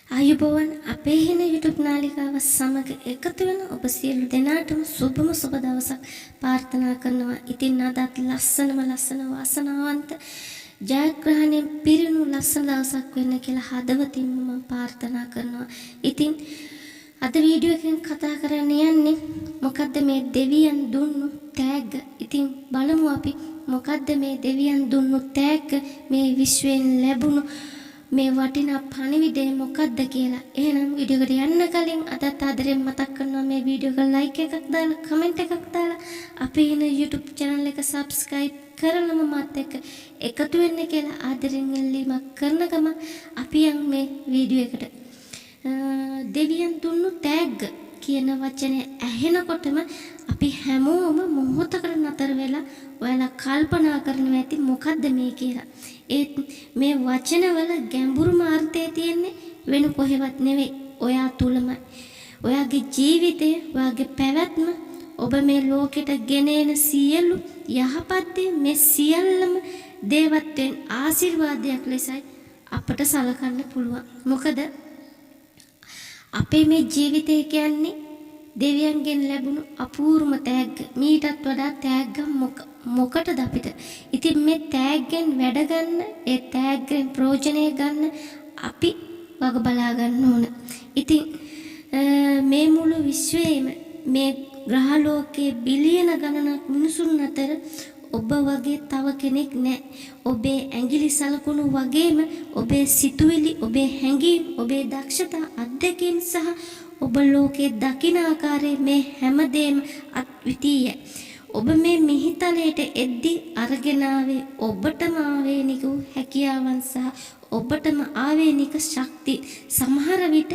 ආයුබෝවන් අපේ හින YouTube නාලිකාව සමග එකතු වෙන ඔබ සියලු දෙනාටම සුබම සුබ දවසක් ප්‍රාර්ථනා කරනවා. ඉතින් අදත් ලස්සන වාසනාවන්ත ජයග්‍රහණයෙන් පිරුණු ලස්සන දවසක් වෙන්න කියලා හදවතින්ම මම ප්‍රාර්ථනා කරනවා. ඉතින් අද වීඩියෝ එකෙන් කතා කරන්න යන්නේ මොකද්ද මේ දෙවියන් දුන්නු තෑග්ග. ඉතින් බලමු අපි මොකද්ද මේ දෙවියන් දුන්නු තෑග්ග මේ විශ්වයෙන් ලැබුණු මේ වටිනා පණිවිඩය මොකක්ද කියලා. එහෙනම් වීඩියෝ එකට යන්න කලින් අදත් ආදරෙන් මතක් කරනවා මේ වීඩියෝ එක ලයික් එකක් දාලා කමෙන්ට් එකක් දාලා අපේ ඉන YouTube channel එක subscribe කරලම මාත් එක්ක එකතු වෙන්න කියලා ආදරෙන් ඉල්ලීමක් කරන ගම අපි යන් මේ වීඩියෝ එකට. දෙවියන් දුන්නු තෑග්ග කියන වචනේ ඇහෙනකොටම අපි හැමෝම මොහොතකට නතර වෙලා ඔයාලා කල්පනා කරනවා ඇති මොකද්ද මේ කියලා. ඒත් මේ වචනවල ගැඹුරුම අර්ථය තියෙන්නේ වෙන කොහෙවත් නෙවෙයි ඔයා තුලමයි. ඔයාගේ ජීවිතය, ඔයාගේ පැවැත්ම, ඔබ මේ ලෝකෙට ගෙනෙන සියලු යහපත් මේ සියල්ලම දේවත්වයෙන් ආශිර්වාදයක් ලෙසයි අපට සලකන්න පුළුවන්. මොකද අපේ මේ ජීවිතය කියන්නේ දෙවියන්ගෙන් ලැබුණු අපූර්වම තෑග්ග. මීටත් වඩා තෑග්ගක් මොකටද අපිට? ඉතින් මේ තෑග්ගෙන් වැඩ ගන්න, ඒ තෑග්ගෙන් ප්‍රයෝජනය ගන්න අපි වග බලා ගන්න ඕන. ඉතින් මේ මුළු විශ්වයේම මේ ග්‍රහලෝකයේ බිලියන ගණනක් මිනිසුන් අතර ඔබ වගේ තව කෙනෙක් නැහැ. ඔබේ ඇඟිලි සලකුණු වගේම ඔබේ සිතුවිලි, ඔබේ හැඟීම්, ඔබේ දක්ෂතා, අත්දැකීම් සහ ඔබ ලෝකයේ දකින ආකාරයේ මේ හැමදේම අද්විතීයයි. ඔබ මේ මිහිතලයට එද්දී අරගෙන ආවේ ඔබටම ආවේනික වූ හැකියාවන් සහ ඔබටම ආවේනික ශක්තිය. සමහර විට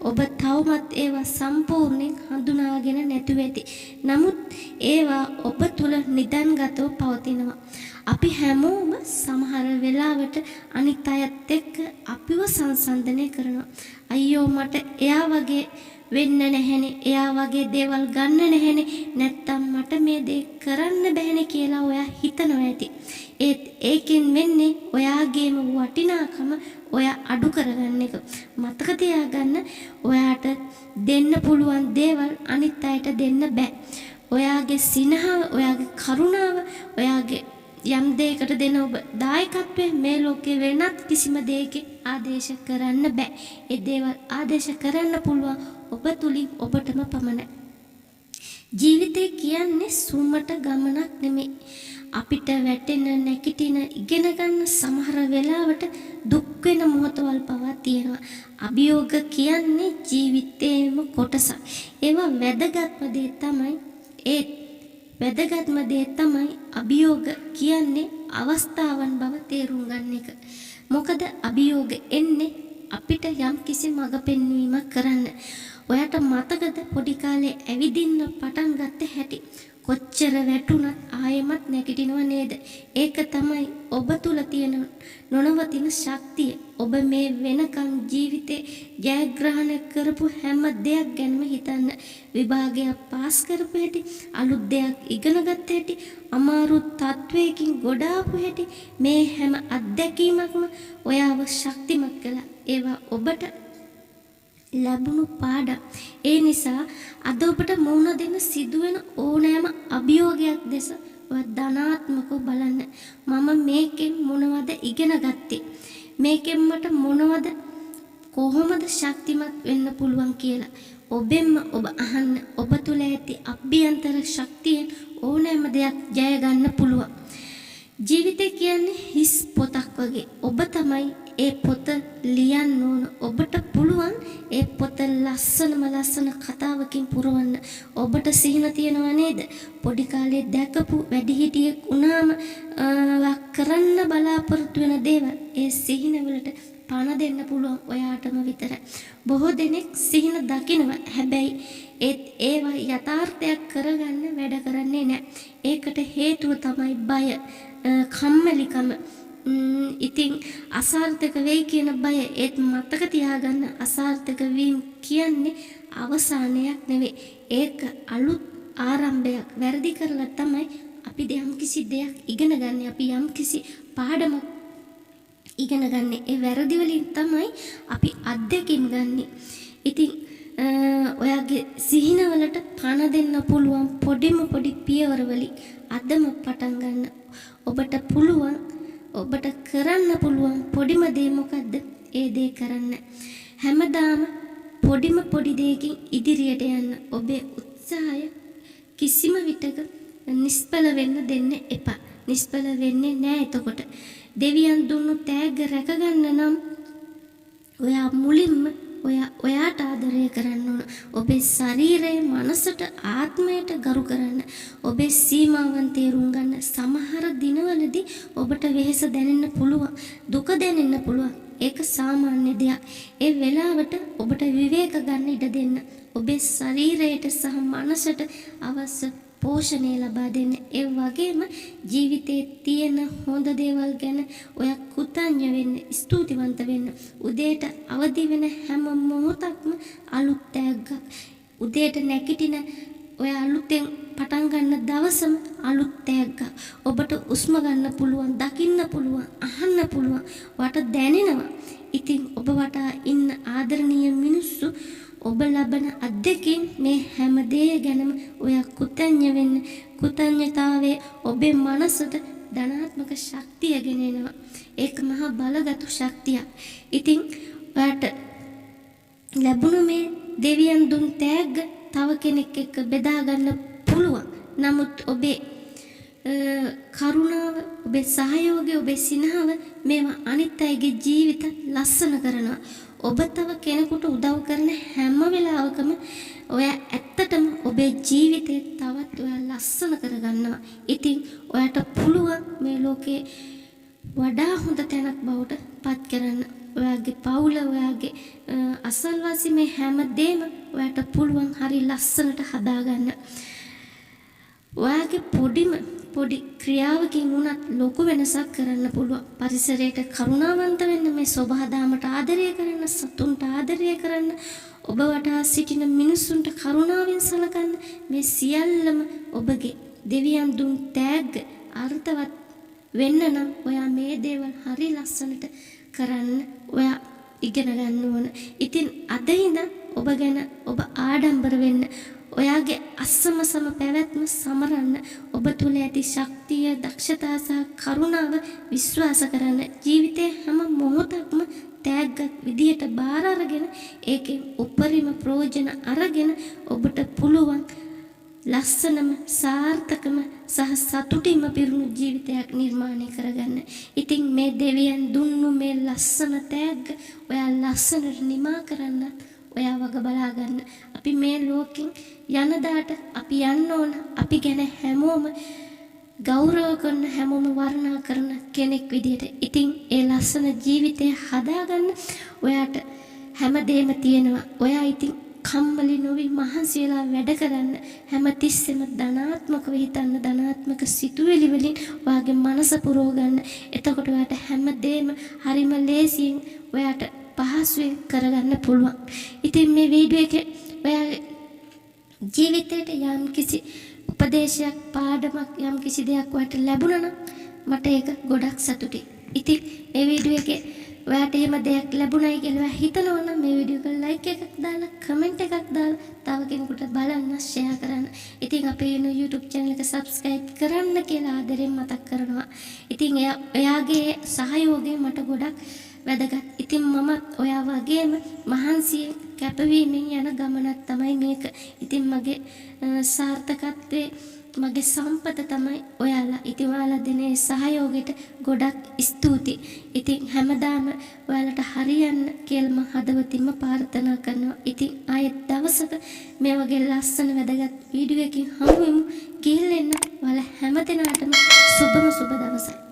ඔබ තවමත් ඒවා සම්පූර්ණයෙන් හඳුනාගෙන නැතුව ඇති. නමුත් ඒවා ඔබ තුල නිදන්ගතව පවතිනවා. අපි හැමෝම සමහර වෙලාවට අනිත් අයත් එක්ක අපිව සංසන්දනය කරනවා. අයියෝ මට එයා වගේ වෙන්න නැහැනේ, එයා වගේ දේවල් ගන්න නැහැනේ, නැත්තම් මට මේ දේ කරන්න බෑනේ කියලා ඔයා හිතනවා ඇති. ඒත් ඒකෙන් වෙන්නේ ඔයාගේම වටිනාකම ඔයා අඩු කරගන්න එක. මතක තියාගන්න, ඔයාට දෙන්න පුළුවන් දේවල් අනිත් අයට දෙන්න බෑ. ඔයාගේ සිනහව, ඔයාගේ කරුණාව, ඔයාගේ යම් දෙයකට දෙන ඔබ දායකත්වයේ මේ ලෝකේ වෙනත් කිසිම දෙයකින් ආදේශ කරන්න බෑ. ඒ දේවල් ආදේශ කරන්න පුළුවන් ඔබ තුලින් ඔබටම පමණයි. ජීවිතය කියන්නේ සුමට ගමනක් නෙමෙයි. අපිට වැටෙන, නැගිටින, ඉගෙන ගන්න සමහර වෙලාවට දුක් වෙන මොහොතවල් පවා තියෙනවා. අභියෝග කියන්නේ ජීවිතේම කොටසක්. ඒවා වැදගත්ම දේ තමයි වැදගත්ම දේ තමයි අභියෝග කියන්නේ අවස්ථාවන් බව තේරුම් ගන්න එක. මොකද අභියෝග එන්නේ අපිට යම් කිසි මඟ පෙන්වීමක් කරන්න. ඔයාට මතකද පොඩි කාලේ ඇවිදින්න පටන් ගත්ත හැටි? කොච්චර වැටුණත් ආයෙමත් නැගිටිනව නේද? ඒක තමයි ඔබ තුල තියෙන නොනවතින ශක්තිය. ඔබ මේ වෙනකන් ජීවිතේ ජයග්‍රහණය කරපු හැම දෙයක් ගැනම හිතන්න. විභාගයක් පාස් කරපු හැටි, අලුත් දෙයක් ඉගෙන ගත්ත හැටි, අමාරු තත්වයකින් ගොඩ ආපු හැටි, මේ හැම අත්දැකීමක්ම ඔයාව ශක්තිමත් කළා. ඒවා ඔබට ලැබුණු පාඩම්. ඒ නිසා අද ඔබට මුහුණ දෙන්න සිදුවෙන ඕනෑම අභියෝගයක් දැස ධනාත්මකව බලන්න. මම මේකෙන් මොනවද ඉගෙන ගත්තේ? මේකෙන් මට මොනවද, කොහොමද ශක්තිමත් වෙන්න පුළුවන් කියලා ඔබෙන්ම ඔබ අහන්න. ඔබ තුල ඇති අභ්‍යන්තර ශක්තියෙන් ඕනෑම දෙයක් ජය ගන්න පුළුවන්. ජීවිතය කියන්නේ හිස් පොතක් වගේ. ඔබ තමයි ඒ පොත ලියන්න ඕන. ඔබට පුළුවන් ඒ පොත ලස්සන කතාවකින් පුරවන්න. ඔබට සිහින තියනව නේද? පොඩි කාලේ දැකපු වැඩිහිටියෙක් වුණාම කරන්න බලාපොරොත්තු වෙන දේවල් ඒ සිහින වලට පණ දෙන්න පුළුවන් ඔයාටම විතරයි. බොහෝ දෙනෙක් සිහින දකිනවා. හැබැයි ඒවා යථාර්ථයක් කරගන්න වැඩ කරන්නේ නැහැ. ඒකට හේතුව තමයි බය, කම්මැලිකම. ඉතින් අසාර්ථක වෙයි කියන බය. ඒත් මතක තියාගන්න, අසාර්ථක වීම කියන්නේ අවසානයක් නෙවෙයි. ඒක අලුත් ආරම්භයක්. වැරදි කරලා තමයි අපි යම් කිසි දෙයක් ඉගෙන ගන්න. අපි යම් කිසි පාඩමක් ඉගෙන ගන්න. ඒ වැරදි වලින් තමයි අපි අත්දැකීම් ගන්න. ඉතින් ඔයාගේ සිහිනවලට පණ දෙන්න පුළුවන් පොඩි පියවර වලින් අදම පටන් ගන්න. ඔබට පුළුවන් ඔබට කරන්න පුළුවන් පොඩිම දේ මොකද්ද? ඒ දේ කරන්න. හැමදාම පොඩි දෙයකින් ඉදිරියට යන්න. ඔබේ උත්සාහය කිසිම විටක නිෂ්ඵල වෙන්න දෙන්න එපා. නිෂ්ඵල වෙන්නේ නැහැ. එතකොට දෙවියන් දුන්නු තෑග්ග රැකගන්න නම් ඔයා මුලින්ම ඔයාට ආදරය කරන්න ඕන. ඔබේ ශරීරයේ, මනසට, ආත්මයට ගරු කරන්න. ඔබේ සීමාවන් තේරුම් ගන්න. සමහර දිනවලදී ඔබට වෙහෙස දැනෙන්න පුළුවන්. දුක දැනෙන්න පුළුවන්. ඒක සාමාන්‍ය දෙයක්. ඒ වෙලාවට ඔබට විවේක ගන්න ඉඩ දෙන්න. ඔබේ ශරීරයට සහ මනසට අවශ්‍ය පෝෂණය ලබා දෙන්න. ඒ වගේම ජීවිතයේ තියෙන හොඳ දේවල් ගැන ඔයා කෘතඥ වෙන්න, ස්තුතිවන්ත වෙන්න. උදේට අවදි වෙන හැම මොහොතක්ම අලුත් තෑග්ගක්. උදේට නැගිටින ඔය අලුතෙන් පටන් ගන්න දවසම අලුත් තෑග්ගක්. ඔබට උස්ම ගන්න පුළුවන්, දකින්න පුළුවන්, අහන්න පුළුවන්, වට දැනෙනවා. ඉතින් ඔබ වටා ඉන්න ආදරණීය මිනිස්සු ඔබ ලබන අත්දැකීම් මේ හැම දේ ගැනම ඔයා කෘතඥ වෙන්න. කෘතඥතාවයේ ඔබේ මනසට ධනාත්මක ශක්තිය ගෙනෙනවා. ඒක මහා බලගත් ශක්තියක්. ඉතින් ඔයාට ලැබුණු මේ දෙවියන් දුන් තෑග්ග තව කෙනෙක් එක්ක බෙදා ගන්න පුළුවන්. නමුත් ඔබේ කරුණාව, ඔබේ සහයෝගය, ඔබේ සිනහව මේවා අනිත් අයගේ ජීවිත ලස්සන කරනවා. ඔබ තව කෙනෙකුට උදව් කරන හැම වෙලාවකම ඔයා ඇත්තටම ඔබේ ජීවිතේ තවත් ඔයා ලස්සන කරගන්නවා. ඉතින් ඔයාට පුළුවන් මේ ලෝකේ වඩා හොඳ තැනක් බවට පත් කරන්න. ඔයාගේ පවුල, ඔයාගේ අසල්වාසී මේ හැම දෙම ඔයාට පුළුවන් හරි ලස්සනට හදාගන්න. ඔයාගේ පොඩි ක්‍රියාවකින් වුණත් ලොකු වෙනසක් කරන්න පුළුවන්. පරිසරයට කරුණාවන්ත වෙන්න, මේ සබහාදාමට ආදරය කරන්න, සතුන්ට ආදරය කරන්න, ඔබ වටා සිටින මිනිසුන්ට කරුණාවෙන් සලකන්න. මේ සියල්ලම ඔබගේ දෙවියන් දුන් තෑග්ග අර්ථවත් වෙන්න නම් ඔයා මේ දේවල් හරි ලස්සනට කරන්න ඔයා ඉගෙන ගන්න ඕන. ඉතින් අද ඉඳන් ඔබ ගැන ඔබ ආඩම්බර වෙන්න. ඔයාගේ අසමසම පැවැත්ම සමරන්න. ඔබ තුල ඇති ශක්තිය, දක්ෂතා සහ කරුණාව විශ්වාස කරන්න. ජීවිතේ හැම මොහොතක්ම තෑග්ගක් විදියට බාර අරගෙන ඒකෙන් උපරිම ප්‍රයෝජන අරගෙන ඔබට පුළුවන් ලස්සනම, සාර්ථකම සහ සතුටින්ම පිරුණු ජීවිතයක් නිර්මාණය කරගන්න. ඉතින් මේ දෙවියන් දුන්නු මේ ලස්සන තෑග්ග ඔයා ලස්සනට නිමා කරන්න ඔයා වග බලා ගන්න. අපි මේ ලෝකෙන් යන දාට අපි යන්න ඕන. අපි ගැන හැමෝම ගෞරව කරන, හැමෝම වර්ණනා කරන කෙනෙක් විදියට. ඉතින් ඒ ලස්සන ජීවිතය හදාගන්න ඔයාට හැමදේම තියෙනවා. ඔයා ඉතින් කම්මැලි නොවි මහන්සි වෙලා වැඩ කරන්න. හැමතිස්සෙම ධනාත්මකව හිතන්න, ධනාත්මක සිතුවිලි වලින් ඔයාගේ මනස පුරව ගන්න. එතකොට ඔයාට හැමදේම හරිම ලේසියෙන් ඔයාට පහසුවෙන් කරගන්න පුළුවන්. ඉතින් මේ වීඩියෝ එකේ ඔයාගේ ජීවිතේට යම් කිසි උපදේශයක්, පාඩමක්, යම් කිසි දෙයක් ඔයාට ලැබුණා නම් මට ඒක ගොඩක් සතුටුයි. ඉතින් මේ වීඩියෝ එකේ ඔයාට එහෙම දෙයක් ලැබුණයි කියලා හිතනවා නම් මේ වීඩියෝ එක ලයික් එකක් දාලා, කමෙන්ට් එකක් දාලා තව කෙනෙකුට බලන්න, ෂෙයා කරන්න. ඉතින් අපේ YouTube channel එක subscribe කරන්න කියලා ආදරෙන් මතක් කරනවා. ඉතින් එයාගේ සහයෝගය මට ගොඩක් වැදගත්. ඉතින් මම ඔයා වගේම මහන්සියෙන් කැපවීමෙන් යන ගමනක් තමයි මේක. ඉතින් මගේ සාර්ථකත්වයේ මගේ සම්පත තමයි ඔයාලා. ඉතින් ඔයාලා දෙන සහයෝගයට ගොඩක් ස්තුතියි. ඉතින් හැමදාම ඔයාලට හරියන්න කියලා මම හදවතින්ම ප්‍රාර්ථනා කරනවා. ඉතින් ආයෙත් දවසක මේ වගේ ලස්සන වැදගත් වීඩියෝ එකකින් හමු වෙමු. ගිහින් එන්න ඔයාලා හැමදෙනාටම සුබම සුබ දවසක්.